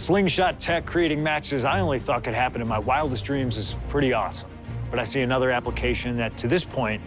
Slingshot tech creating matches I only thought could happen in my wildest dreams is pretty awesome. But I see another application that, to this point,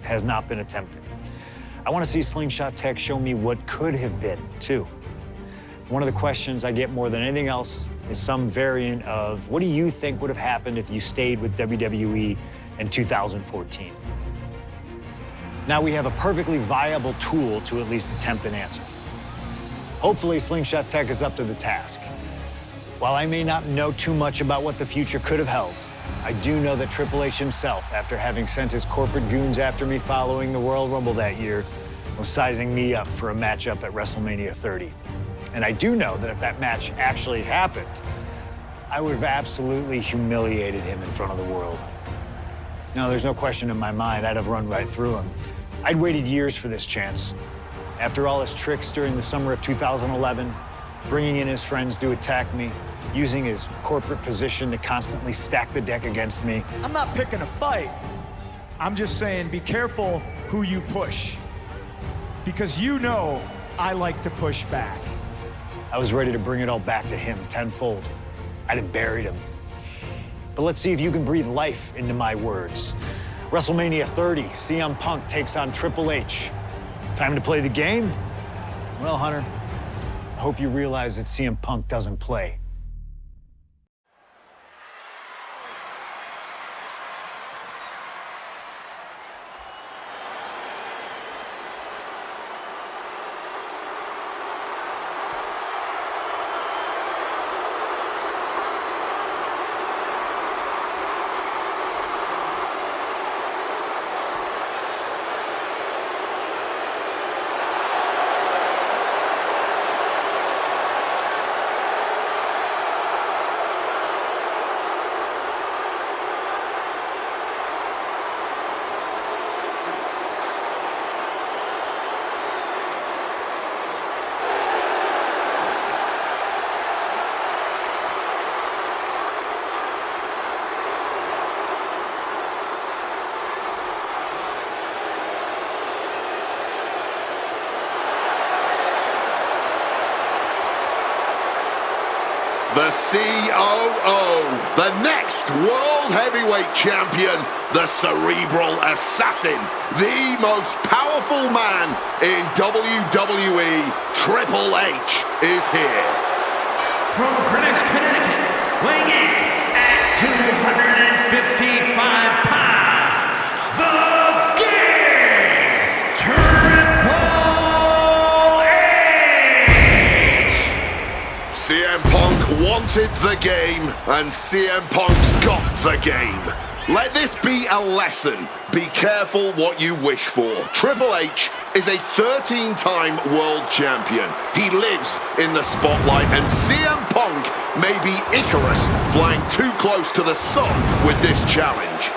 has not been attempted. I want to see Slingshot tech show me what could have been, too. One of the questions I get more than anything else is some variant of, what do you think would have happened if you stayed with WWE in 2014? Now we have a perfectly viable tool to at least attempt an answer. Hopefully, Slingshot tech is up to the task. While I may not know too much about what the future could have held, I do know that Triple H himself, after having sent his corporate goons after me following the Royal Rumble that year, was sizing me up for a matchup at WrestleMania 30. And I do know that if that match actually happened, I would have absolutely humiliated him in front of the world. Now, there's no question in my mind I'd have run right through him. I'd waited years for this chance. After all his tricks during the summer of 2011, bringing in his friends to attack me, using his corporate position to constantly stack the deck against me. I'm not picking a fight. I'm just saying be careful who you push. Because you know I like to push back. I was ready to bring it all back to him tenfold. I'd have buried him. But let's see if you can breathe life into my words. WrestleMania 30, CM Punk takes on Triple H. Time to play the game? Well, Hunter, I hope you realize that CM Punk doesn't play. The COO, the next World Heavyweight Champion, the Cerebral Assassin, the most powerful man in WWE, Triple H, is here. From Greenwich, Connecticut, weighing in at 255 pounds, the King, Triple H! CM Punk wanted the game, and CM Punk's got the game. Let this be a lesson. Be careful what you wish for. Triple H is a 13-time world champion. He lives in the spotlight, and CM Punk may be Icarus flying too close to the sun with this challenge.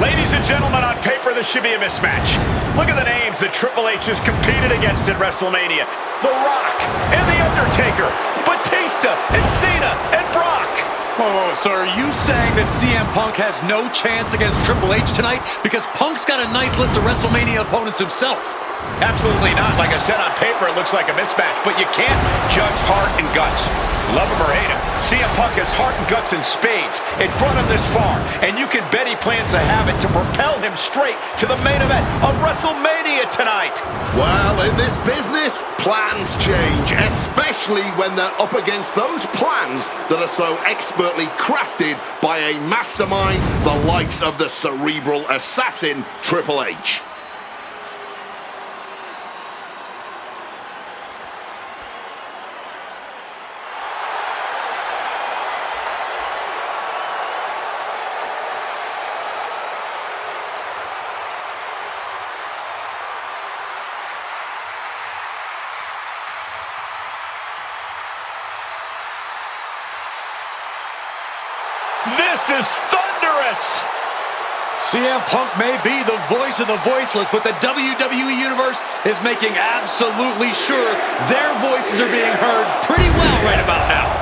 Ladies and gentlemen, on paper, this should be a mismatch. Look at the names that Triple H has competed against at WrestleMania. The Rock and The Undertaker, Batista and Cena and Brock. Oh, so are you saying that CM Punk has no chance against Triple H tonight? Because Punk's got a nice list of WrestleMania opponents himself. Absolutely not. Like I said, on paper, it looks like a mismatch, but you can't judge heart and guts. Love him or hate him, CM Punk has heart and guts in spades. It's brought him this far, and you can bet he plans to have it to propel him straight to the main event of WrestleMania tonight. Well, in this business, plans change, especially when they're up against those plans that are so expertly crafted by a mastermind, the likes of the Cerebral Assassin, Triple H. This is thunderous! CM Punk may be the voice of the voiceless, but the WWE Universe is making absolutely sure their voices are being heard pretty well right about now.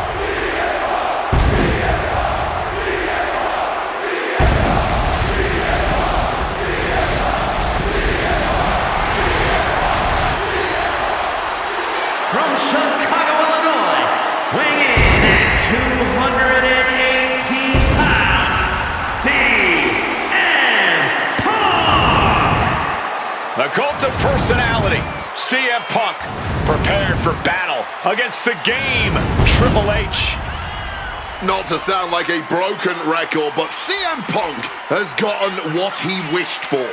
From Chicago, Illinois, weighing in The cult of personality, CM Punk, prepared for battle against the game, Triple H. Not to sound like a broken record, but CM Punk has gotten what he wished for.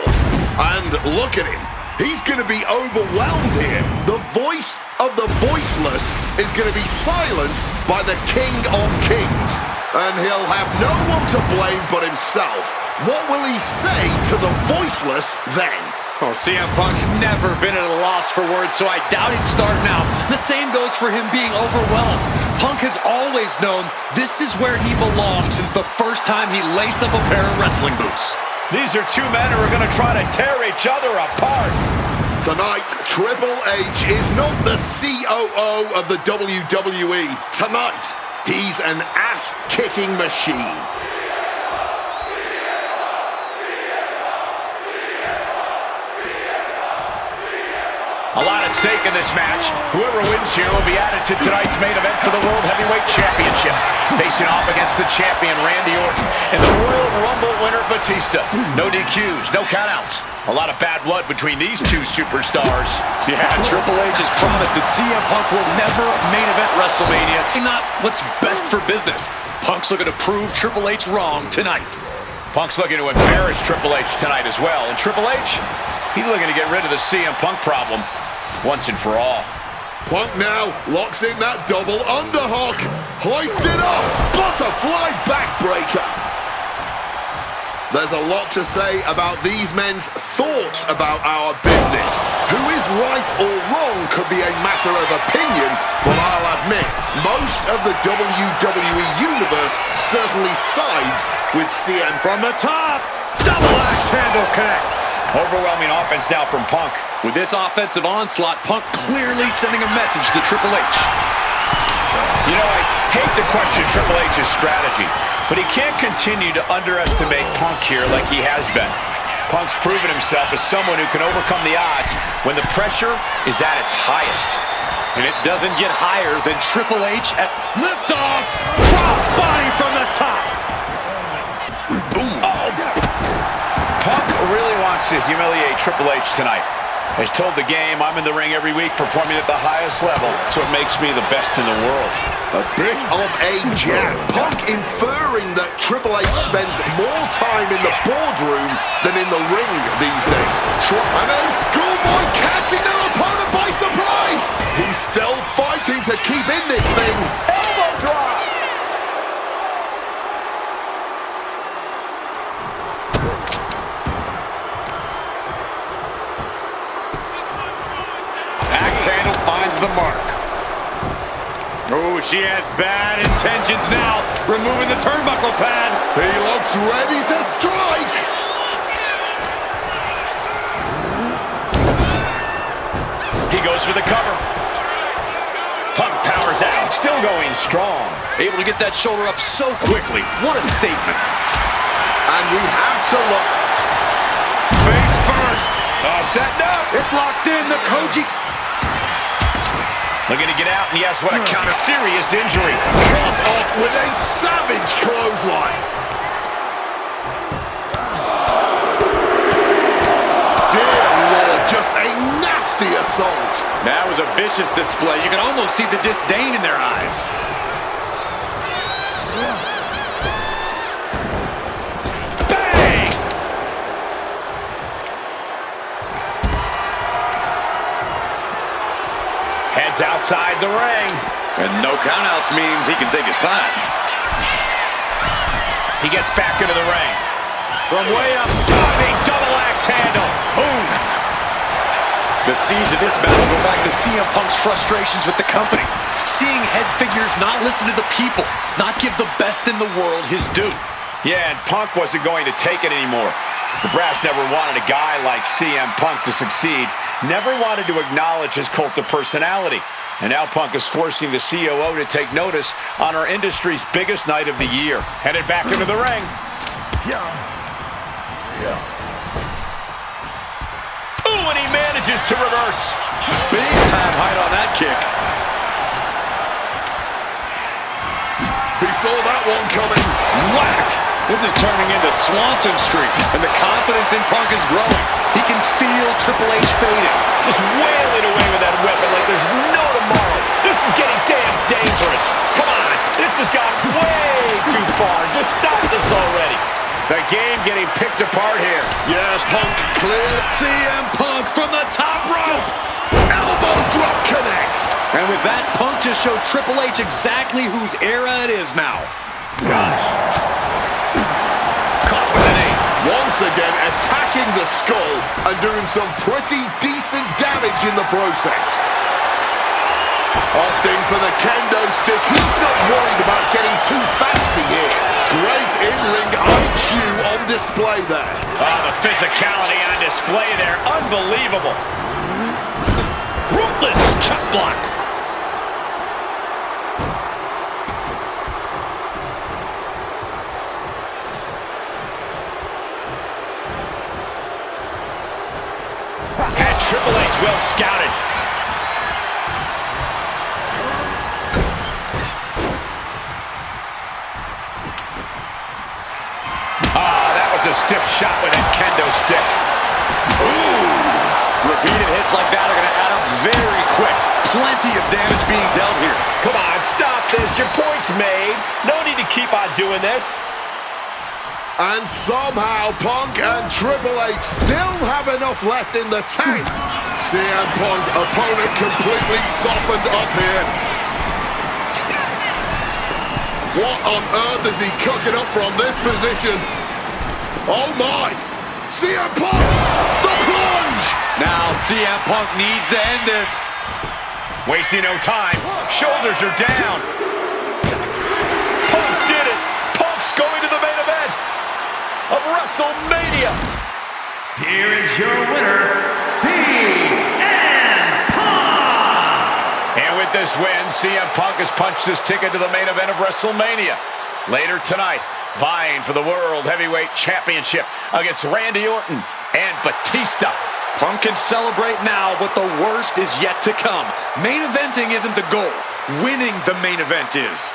And look at him. He's going to be overwhelmed here. The voice of the voiceless is going to be silenced by the King of Kings. And he'll have no one to blame but himself. What will he say to the voiceless then? Well, CM Punk's never been at a loss for words, so I doubt he'd start now. The same goes for him being overwhelmed. Punk has always known this is where he belongs since the first time he laced up a pair of wrestling boots. These are two men who are going to try to tear each other apart. Tonight, Triple H is not the COO of the WWE. Tonight, he's an ass-kicking machine. A lot at stake in this match. Whoever wins here will be added to tonight's main event for the World Heavyweight Championship. Facing off against the champion, Randy Orton, and the Royal Rumble winner, Batista. No DQs, no countouts. A lot of bad blood between these two superstars. Yeah, Triple H has promised that CM Punk will never main event WrestleMania. Not what's best for business. Punk's looking to prove Triple H wrong tonight. Punk's looking to embarrass Triple H tonight as well. And Triple H, he's looking to get rid of the CM Punk problem once and for all. Punk now locks in that double underhook. Hoist it up. Butterfly backbreaker. There's a lot to say about these men's thoughts about our business. Who is right or wrong could be a matter of opinion, but I'll admit, most of the WWE Universe certainly sides with CM. From the top, double axe handle connects. Overwhelming offense now from Punk. With this offensive onslaught, Punk clearly sending a message to Triple H. You know, I hate to question Triple H's strategy, but he can't continue to underestimate Punk here like he has been. Punk's proven himself as someone who can overcome the odds when the pressure is at its highest. And it doesn't get higher than Triple H at liftoff. Crossbody from the top. Punk really wants to humiliate Triple H tonight. He's told the game, I'm in the ring every week performing at the highest level. That's what makes me the best in the world. A bit of a jab. Punk inferring that Triple H spends more time in the boardroom than in the ring these days. And a schoolboy catching their opponent by surprise. He's still fighting to keep in this thing. Elbow drop. Axe handle finds the mark. Oh, she has bad intentions now. Removing the turnbuckle pad. He looks ready to strike. He goes for the cover. Punk powers out, still going strong. Able to get that shoulder up so quickly. What a statement. And we have to look. Face first. Setting up. It's locked in. The Koji. Looking to get out, and yes, what a count of serious injury. Cut off with a savage clothesline. Dear Lord, just a nasty assault. That was a vicious display. You can almost see the disdain in their eyes. Bang! Heads outside the ring. And no countouts means he can take his time. He gets back into the ring. From way up, diving double axe handle. Boom! The seeds of this battle go back to CM Punk's frustrations with the company. Seeing head figures not listen to the people, not give the best in the world his due. Yeah, and Punk wasn't going to take it anymore. The brass never wanted a guy like CM Punk to succeed, never wanted to acknowledge his cult of personality. And now Punk is forcing the COO to take notice on our industry's biggest night of the year. Headed back into the ring. Ooh, and he manages to reverse. Big time height on that kick. He saw that one coming. Whack! This is turning into Swanson Street, and the confidence in Punk is growing. He can feel Triple H fading. Just wailing away with that weapon like there's no tomorrow. This is getting damn dangerous. Come on, this has gone way too far. Just stop this already. The game getting picked apart here. Yeah, Punk clear. CM Punk from the top rope. Elbow drop connects. And with that, Punk just showed Triple H exactly whose era it is now. Caught with an eight. Once again, attacking the skull and doing some pretty decent damage in the process. Opting for the kendo stick. He's not worried about getting too fancy here. Great in-ring IQ on display there. Oh, the physicality on display there. Unbelievable. Ruthless chop block. And Triple H well scouted. That was a stiff shot with a kendo stick. Ooh! Repeated hits like that are going to add up very quick. Plenty of damage being dealt here. Come on, stop this. Your point's made. No need to keep on doing this. And somehow Punk and Triple H still have enough left in the tank. CM Punk, opponent completely softened up here. What on earth is he cooking up from this position? Oh my! CM Punk, the plunge! Now CM Punk needs to end this. Wasting no time. Shoulders are down. Punk did it. Punk's going to the main event of WrestleMania. Here is your winner, CM Punk! And with this win, CM Punk has punched his ticket to the main event of WrestleMania. Later tonight, vying for the World Heavyweight Championship against Randy Orton and Batista. Punk can celebrate now, but the worst is yet to come. Main eventing isn't the goal. Winning the main event is.